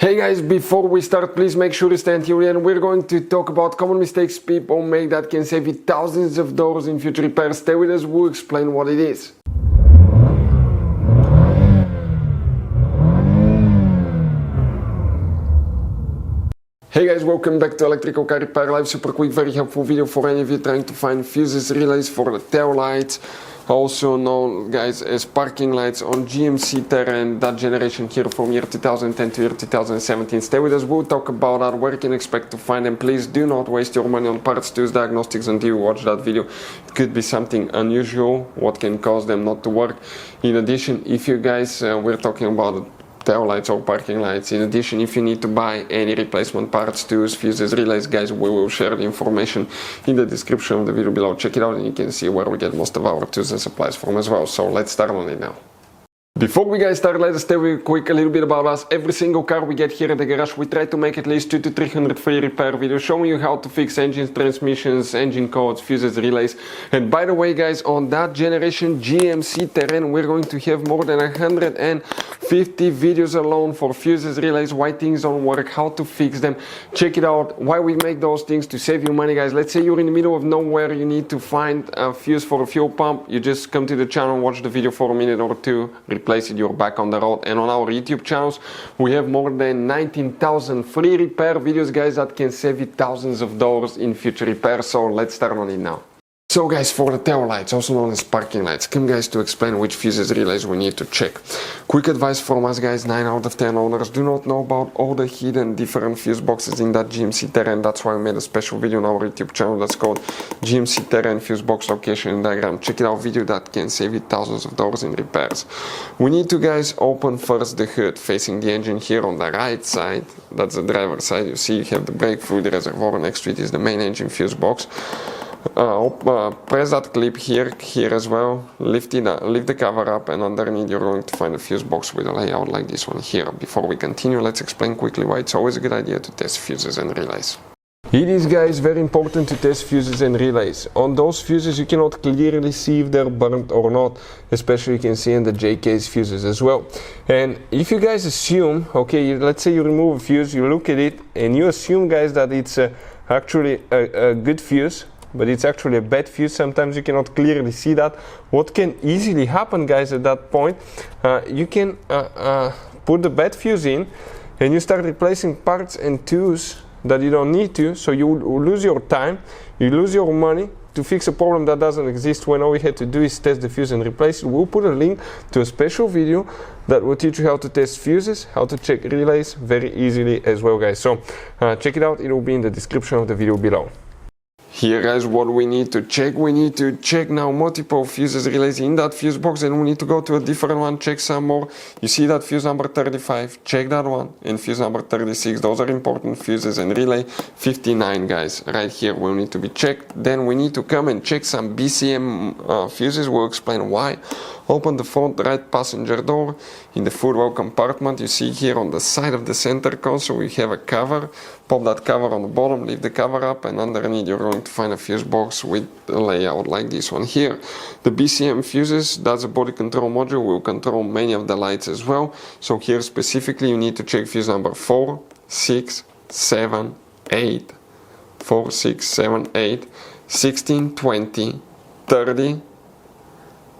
Hey guys, before we start, please make sure to stay until the end. We're going to talk about common mistakes people make that can save you thousands of dollars in future repairs. Stay with us, we'll explain what it is. Hey guys, welcome back to Electrical Car Repair Live. Super quick, very helpful video for any of you trying to find fuses, relays for the tail lights, also known guys as parking lights on GMC Terrain, that generation here from year 2010 to year 2017. Stay with us, we'll talk about that, where you can expect to find them. Please do not waste your money on parts, tools, diagnostics until you watch that video. It could be something unusual, what can cause them not to work. In addition, if you guys, we're talking about tail lights or parking lights. In addition, if you need to buy any replacement parts, tools, fuses, relays, guys, we will share the information in the description of the video below. Check it out and you can see where we get most of our tools and supplies from as well. So let's start on it now. Before we guys start, let us tell you quick a little bit about us. Every single car we get here at the garage, we try to make at least 200 to 300 free repair videos showing you how to fix engines, transmissions, engine codes, fuses, relays. And by the way guys, on that generation GMC Terrain, we're going to have more than 150 videos alone for fuses, relays, why things don't work, how to fix them. Check it out, why we make those things to save you money guys. Let's say you're in the middle of nowhere, you need to find a fuse for a fuel pump. You just come to the channel, watch the video for a minute or two, replace it, you're back on the road. And on our YouTube channels we have more than 19,000 free repair videos guys that can save you thousands of dollars in future repairs. So let's start on it now. So guys, for the tail lights, also known as parking lights, come guys to explain which fuses, relays we need to check. Quick advice from us guys, 9 out of 10 owners do not know about all the hidden different fuse boxes in that GMC Terrain. That's why we made a special video on our YouTube channel that's called GMC Terrain Fuse Box Location and Diagram. Check it out, video that can save you thousands of dollars in repairs. We need to guys open first the hood facing the engine here on the right side. That's the driver's side. You see you have the brake fluid reservoir, next to it is the main engine fuse box. Press that clip here as well, lift the cover up, and underneath you're going to find a fuse box with a layout like this one here. Before we continue, let's explain quickly why it's always a good idea to test fuses and relays. It is guys very important to test fuses and relays. On those fuses you cannot clearly see if they're burnt or not, especially you can see in the J-case fuses as well. And if you guys assume, okay, let's say you remove a fuse, you look at it and you assume guys that it's actually a good fuse, but it's actually a bad fuse. Sometimes you cannot clearly see that. What can easily happen guys at that point, you can put the bad fuse in and you start replacing parts and tools that you don't need to, so you will lose your time, you lose your money to fix a problem that doesn't exist, when all we had to do is test the fuse and replace it. We'll put a link to a special video that will teach you how to test fuses, how to check relays very easily as well guys. So check it out, it will be in the description of the video below. Here guys, what we need to check now multiple fuses, relays in that fuse box, and we need to go to a different one, check some more. You see that fuse number 35, check that one, and fuse number 36, those are important fuses, and relay 59 guys, right here will need to be checked. Then we need to come and check some BCM fuses, we'll explain why. Open the front right passenger door. In the footwell compartment, you see here on the side of the center console we have a cover. Pop that cover on the bottom, leave the cover up, and underneath you're going to find a fuse box with a layout like this one here. The BCM fuses, that's a body control module, will control many of the lights as well. So here specifically you need to check fuse number 4, 6, 7, 8, 4, 6, 7, 8, 16, 20, 30,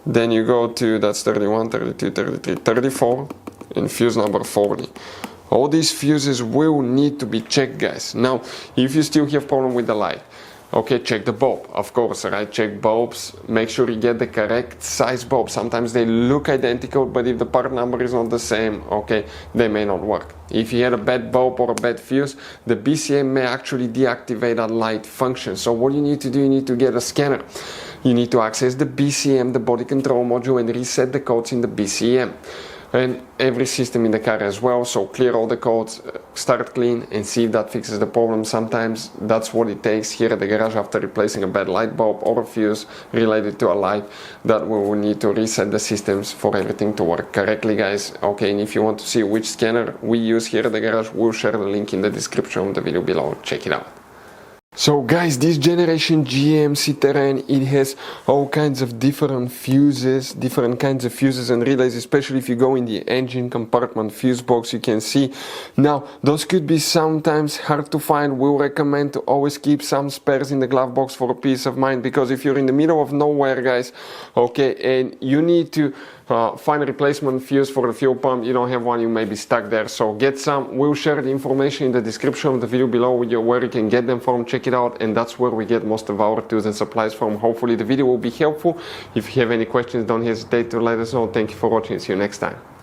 then you go to, that's 31, 32, 33, 34, and fuse number 40. All these fuses will need to be checked guys. Now, if you still have problem with the light, okay, check the bulb, of course, right? Check bulbs, make sure you get the correct size bulb. Sometimes they look identical, but if the part number is not the same, okay, they may not work. If you had a bad bulb or a bad fuse, the BCM may actually deactivate that light function. So what you need to do, you need to get a scanner. You need to access the BCM, the body control module, and reset the codes in the BCM. And every system in the car as well, so clear all the codes, start clean, and see if that fixes the problem. Sometimes that's what it takes here at the garage after replacing a bad light bulb or a fuse related to a light, that we will need to reset the systems for everything to work correctly guys. Okay, and if you want to see which scanner we use here at the garage, we'll share the link in the description of the video below. Check it out. So guys, this generation GMC Terrain, it has all kinds of different kinds of fuses and relays, especially if you go in the engine compartment fuse box, you can see. Now, those could be sometimes hard to find. We'll recommend to always keep some spares in the glove box for peace of mind, because if you're in the middle of nowhere, guys, okay, and you need to find a replacement fuse for the fuel pump, you don't have one, you may be stuck there. So get some. We'll share the information in the description of the video below with you where you can get them from. Check it out, and that's where we get most of our tools and supplies from. Hopefully the video will be helpful. If you have any questions, don't hesitate to let us know. Thank you for watching. See you next time.